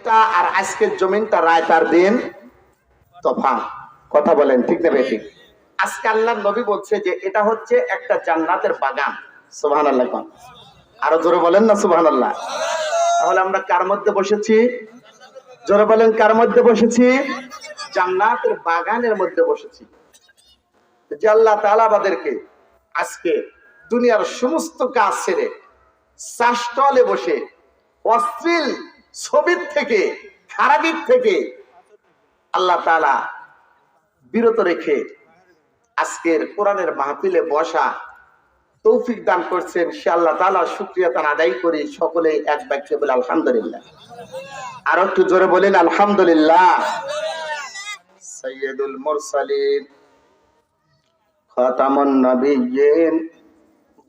জমিনটা আর আজকের জমিনটা রাত আর দিন তফাৎ। কথা বলেন ঠিক না ঠিক? আজকে আল্লাহর নবী বলছে যে এটা হচ্ছে একটা জান্নাতের বাগান। সুবহানাল্লাহ। আরো জোরে বলেন না সুবহানাল্লাহ। তাহলে আমরা কার মধ্যে বসেছি? জোরে বলেন কার মধ্যে বসেছি? জান্নাতের বাগানের মধ্যে বসেছি। যে আল্লাহ তাআলা আমাদেরকে আজকে দুনিয়ার সমস্ত কাজ ছেড়ে চাষতলে বসে অশ্লীল ছবির থেকে খারাপির থেকে আল্লাহ তাআলা বিরত রেখে আজকের কোরআনের মাহফিলে বসা তৌফিক দান করছেন। সে আল্লাহ তাআলার শুকরিয়া তান আদায় করি সকলেই এক বাক্যে বলে আলহামদুলিল্লাহ। আর একটু জোরে বলেন আলহামদুলিল্লাহ। সাইয়্যিদুল মুরসালিন খাতামুন নবিয়্যিন,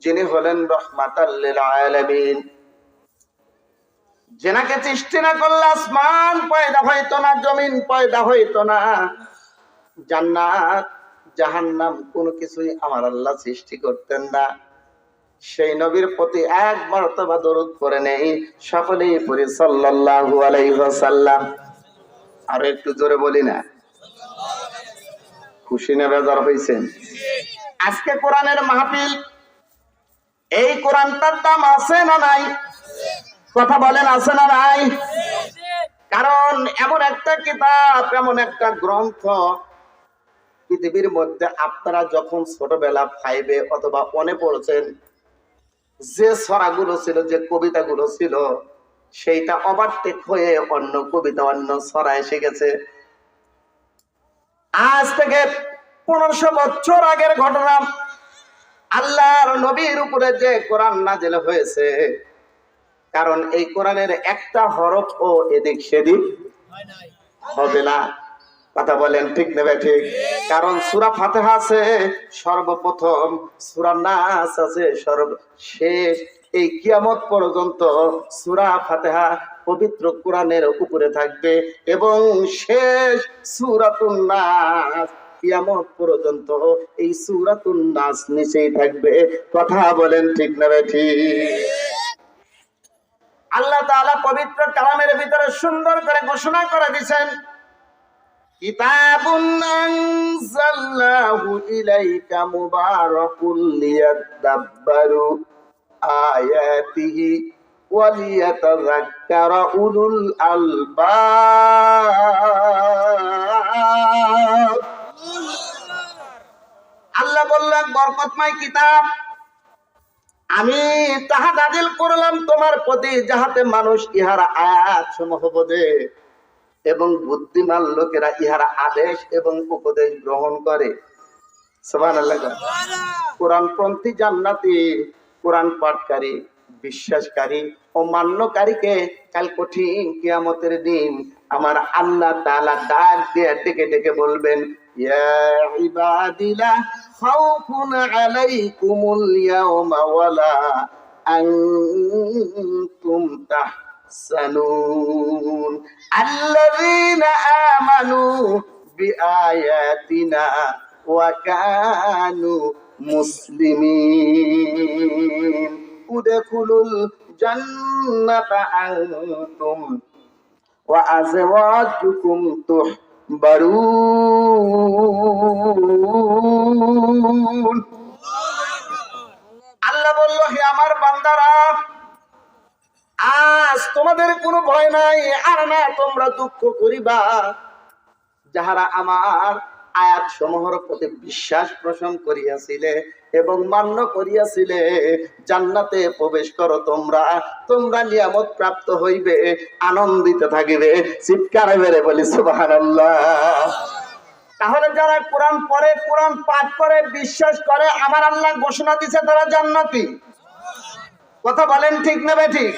যিনি হলেন রাহমাতাল লিল আলামিন, যেনাকে সৃষ্টি না করলে আসমান পয়দা হইতো না, জমিন পয়দা হইতো না, জান্নাত জাহান্নাম কোনো কিছুই আমার আল্লাহ সৃষ্টি করতেন না। সেই নবীর প্রতি এক মর্তবা দরুদ পড়ে নেই সকলেই পড়ি সাল্লাল্লাহু আলাইহি ওয়াসাল্লাম। আর একটু জোরে বলি না? খুশি না বেজার হইছেন? আজকে কোরআনের মাহফিল, এই কোরআনটার দাম আছে না নাই? কথা বলেন আছে না নাই? কারণ এমন একটা কিতাব, এমন একটা গ্রন্থ পৃথিবীর মধ্যে আপনারা যখন ছোটবেলা 5-এ অথবা 1-এ পড়ছেন, যে ছড়াগুলো ছিল, যে কবিতাগুলো ছিল, সেইটা ওভারটেক হয়ে অন্য কবিতা, অন্য ছড়া এসে গেছে। আজ থেকে 1500 বছর আগের ঘটনা, আল্লাহর নবীর উপরে যে কোরআন নাযিল হয়েছে, কারণ এই কোরআনের একটা হরফ ও এদিক সেদিক হবে না। কথা বলেন ঠিক না ঠিক? কারণ সূরা ফাতিহা আছে সর্বপ্রথম, সূরা নাস আছে সর্বশেষ, এই কিয়ামত পর্যন্ত সূরা ফাতিহা পবিত্র কোরআনের উপরে থাকবে এবং শেষ সূরাতুন নাস কিয়ামত পর্যন্ত এই সূরাতুন নাস নিচেই থাকবে। কথা বলেন ঠিক না ঠিক? আল্লাহ তাআলা পবিত্র কালামের ভিতরে সুন্দর করে ঘোষণা করে দিয়েছেন, কিতাবুন আনজালনাহু ইলাইকা মুবারাকুল লিয়াদাব্বারু আয়াতিহি ওয়া লিয়াতাযাক্কারা উলুল আলবাব। আল্লাহ বললেন বরকতময় কিতাব আমি তাহা নাযিল করলাম তোমার প্রতি, যাহাতে মানুষ ইহার আয়াত সমূহ বোঝে এবং বুদ্ধিমান লোকেরা ইহারা আদেশ এবং উপদেশ গ্রহণ করে। সুবহানাল্লাহ। কোরআনপন্থী জান্নাতি, কোরআন পাঠকারী, বিশ্বাসকারী ও মান্যকারীকে কাল কঠিন কিয়ামতের দিন আমার আল্লাহ তাআলা ডাক দিয়ে ডেকে ডেকে বলবেন, ইয়া ইবাদিলা খাউফুন আলাইকুমুল ইয়াওমা ওয়ালা আনতুম তাহসানুন আল্লাযীনা আমানু বিআয়াতিনা ওয়া কানু মুসলিমিন উদখুলুল জান্নাতা আনতুম ওয়া আযওয়াজুকুম তুহবারুন। আল্লাহ বলল, হে আমার বান্দারা, আজ তোমাদের কোনো ভয় নাই, আর না তোমরা দুঃখ করিবা, যাহারা আমার আয়াত সমূহের প্রতি বিশ্বাস পোষণ করিয়াছিলে এবং মান্য করিয়াছিলে, জান্নাতে প্রবেশ করো তোমরা, তোমরা নিয়ামত প্রাপ্ত হইবে, আনন্দিত থাকিবে। চিৎকার মেরে বলি সুবহানাল্লাহ। তাহলে যারা কোরআন পড়ে, কোরআন পাঠ করে, বিশ্বাস করে, আমার আল্লাহ ঘোষণা দিয়েছে তারা জান্নাতি। কথা বলেন ঠিক না ঠিক?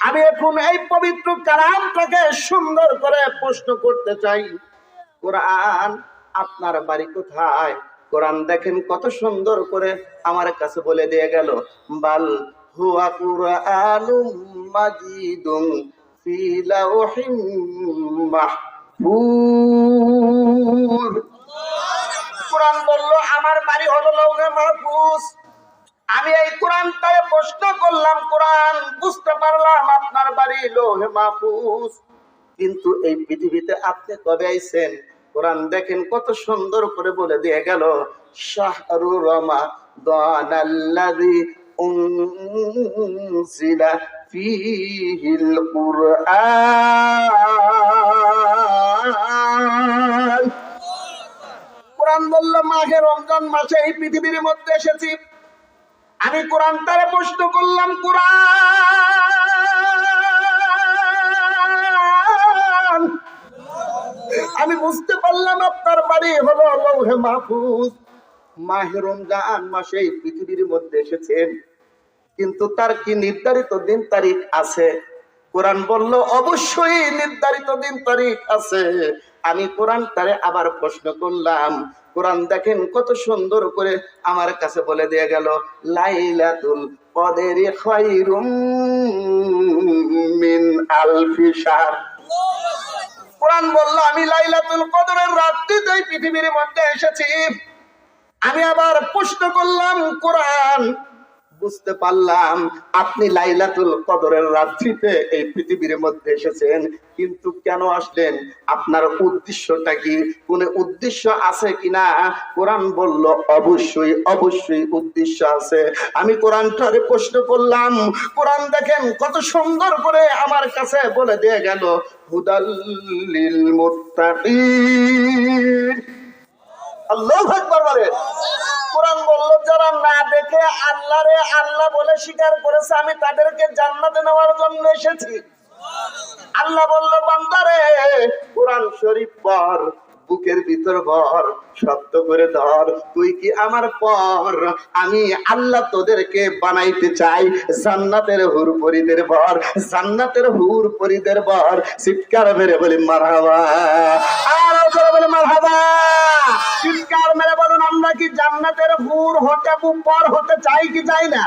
আমি এখন এই পবিত্র কালামটাকে সুন্দর করে প্রশ্ন করতে চাই, কোরআন আপনার বাড়ি কোথায়? কোরআন দেখেন কত সুন্দর করে আমার কাছে বলে দিয়ে গেল, বাল হুয়া কুরআনুম মাজিদুন ফি লাওহিম মাহফুজ। কোরআন বলল আমার বাড়ি হলো লৌহে মাহফুজ। আমি এই কোরআনটায় প্রশ্ন করলাম, কোরআন বুঝতে পারলাম আপনার বাড়ি লৌহে মাহফুজ। কিন্তু এই পৃথিবীতে আপনি কবে আইছেন? কোরআন দেখেন কত সুন্দর করে বলে দিয়ে গেল, শাহরু রমাদানাল্লাযী উনজিলা ফীহিল কুরআন। কোরআন বলল মাহে রমজান মাসে এই পৃথিবীর মধ্যে এসেছি। আমি কোরআন তারে প্রশ্ন করলাম, কোরআন আমি বুঝতে পারলাম আপনার বাড়ি হলো লৌহে মাহফুজ। মাহে রমজান মাসে এই পৃথিবীর মধ্যে এসেছেন, কিন্তু তার কি নির্ধারিত দিন তারিখ আছে? কোরআন বলল অবশ্যই নির্ধারিত দিন তারিখ আছে। আমি কোরআন তারে আবার প্রশ্ন করলাম। কোরআন দেখেন কত সুন্দর করে আমার কাছে বলে দিয়ে গেল, লাইলাতুল কদরি খায়রুম মিন আলফি শাহর। কোরআন বলল আমি লাইলাতুল কদরের রাত্রিতে এই পৃথিবীর মধ্যে এসেছি। আমি আবার প্রশ্ন করলাম, কোরআন বুঝতে পারলাম আপনি লাইলাতুল কদরের রাত্রিতে এই পৃথিবীর মধ্যে এসেছেন, কিন্তু কেন আসলেন? আপনার উদ্দেশ্যটা কি? কোন উদ্দেশ্য আছে কিনা? কোরআন বলল অবশ্যই অবশ্যই উদ্দেশ্য আছে। আমি কোরআনটারে প্রশ্ন করলাম। কোরআন দেখেন কত সুন্দর করে আমার কাছে বলে দিয়ে গেল, হুদাল লিল মুত্তাকিন। আল্লাহু আকবার বলে। কোরআন বলল যারা না দেখে আল্লাহরে আল্লাহ বলে স্বীকার করেছে, আমি তাদেরকে জান্নাতে নেওয়ার জন্য এসেছি। আল্লাহ বলল বান্দারে কোরআন শরীফ পড়, বুকের ভিতর ভর, শব্দ করে ধর। তুই কি আমার পর? আমি আল্লাহ তোদেরকে বানাইতে চাই জান্নাতের হুর পরিদের ভর, জান্নাতের হুর পরিদের ভর। চিৎকার মেরে বলি মারহাবা, আর জোরে বলি মারহাবা। চিৎকার মেরে বলুন আমরা কি জান্নাতের হুর হতে পর হতে চাই কি চাই না?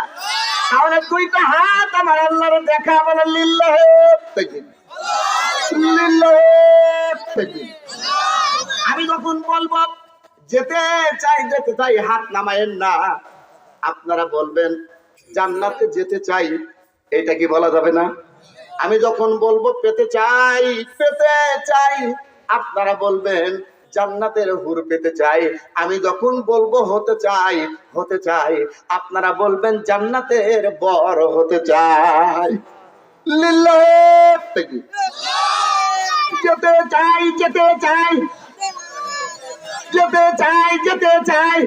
তাহলে দুইটা হাত আমার আল্লাহর দেখা, বলে লিল্লাহি তাকবীর, লিল্লাহি তাকবীর। আমি যখন বলবো যেতে চাই যেতে চাই, হাত নামায়েন না। আপনারা বলবেন জান্নাতে যেতে চাই, এটা কি বলা যাবে না? আমি যখন বলবো পেতে চাই পেতে চাই, আপনারা বলবেন জান্নাতের হুর পেতে চাই। আমি যখন বলবো হতে চাই হতে চাই, আপনারা বলবেন জান্নাতের বর হতে চাই। লিল্লাহি তাকবীর। যেতে চাই যেতে চাই যেতে চাই যেতে চাই,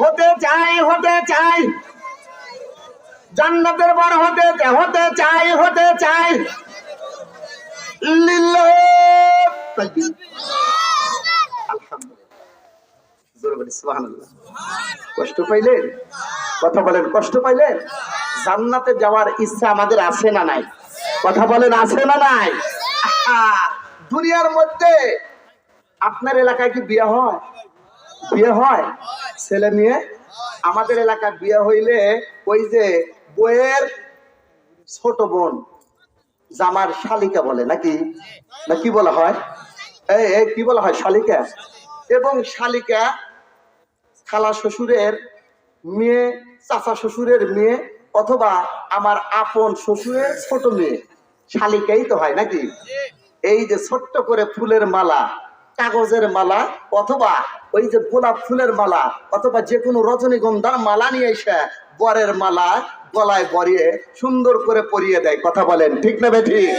হতে চাই হতে চাই, জান্নাতের বর হতে হতে চাই হতে চাই। লিল্লাহি তাকবীর। আলহামদুলিল্লাহ, জোরে বলি সুবহানাল্লাহ। কষ্ট পাইলেন? কথা বলেন, কষ্ট পাইলেন? জান্নাতে যাওয়ার ইচ্ছা আমাদের আছে না নাই? কথা বলেন, আছে না নাই? দুনিয়ার মধ্যে আপনার এলাকায় কি বিয়ে হয়? বিয়ে হয় ছেলে মেয়ে? আমাদের এলাকায় বিয়ে হইলে ওই যে বইয়ের ছোট বোন জামার শালিকা বলে নাকি, না কি বলা হয়? এই কি বলা হয়? শালিকা। এবং শালিকা খালা শ্বশুরের মেয়ে, চাচা শ্বশুরের মেয়ে, অথবা আমার আপন শ্বশুরের ছোট মেয়ে, শালিকাই তো হয় নাকি? এই যে ছোট্ট করে ফুলের মালা, কাগজের মালা, অথবা ওই যে গোলাপ ফুলের মালা, অথবা যে কোনো রজনীগন্ধার মালা নিয়ে এসে বরের মালা গলায় পরিয়ে সুন্দর করে পরিয়ে দেয়। কথা বলেন ঠিক না বেঠিক?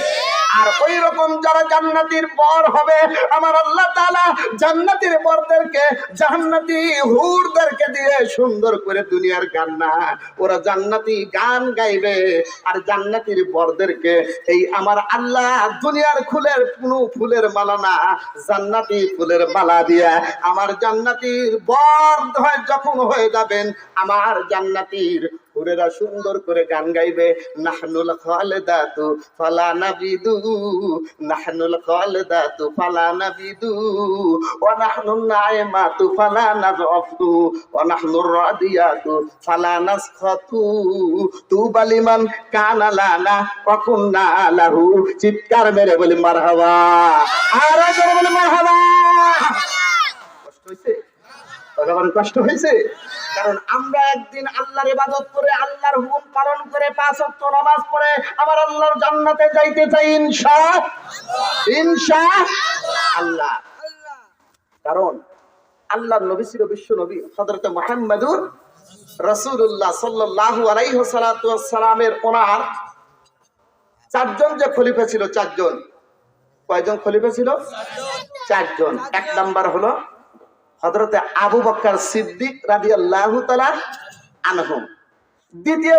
আর ওই রকম যারা জান্নাতীর বর হবে, আমার আল্লাহ তাআলা জান্নাতীর বরদেরকে জান্নাতি হুরদেরকে দিয়ে সুন্দর করে দুনিয়ার গান না, ওরা জান্নাতি গান গাইবে। আর জান্নাতীর বরদেরকে এই আমার আল্লাহ দুনিয়ার ফুলের মালা না, জান্নাতি ফুলের মালা দিয়ে আমার জান্নাতীর বর যখন হয়ে যাবেন, আমার জান্নাতীর হুরেরা সুন্দর করে গান গাইবে, নাহনুল খালিদাতু ফালা নাবিদু, নাহনুল খালিদাতু ফালা নাবিদু, ওয়া নাহনুন নাইমাতু ফালা নাযফু, ওয়া নাহনুর রাদিয়াতু ফালা নাসখাতু, তুবা লিমান কানা লানা ওয়া কুননা লাহু। চিৎকার মেরে বলি মারহাবা, আর জোরে বলি মারহাবা। কষ্ট হইছে? কষ্ট হয়েছে? কারণ আমরা একদিন আল্লাহর ইবাদত করে আল্লাহর হুকুম পালন করে 5 ওয়াক্ত নামাজ পড়ে আমার আল্লাহর জান্নাতে যাইতে চাই ইনশাআল্লাহ। কারণ আল্লাহর নবী ছিল বিশ্ব নবী হযরত মুহাম্মদুর রাসূলুল্লাহ সাল্লাল্লাহু আলাইহি ওয়াসাল্লামের ওনার 4 জন যে খলিফা ছিল, 4 জন। কয়জন খলিফা ছিল? 4 জন। 1 নাম্বার হলো হযরত আবু বকর সিদ্দিক রাদিয়াল্লাহু তাআলা আনহু। দ্বিতীয়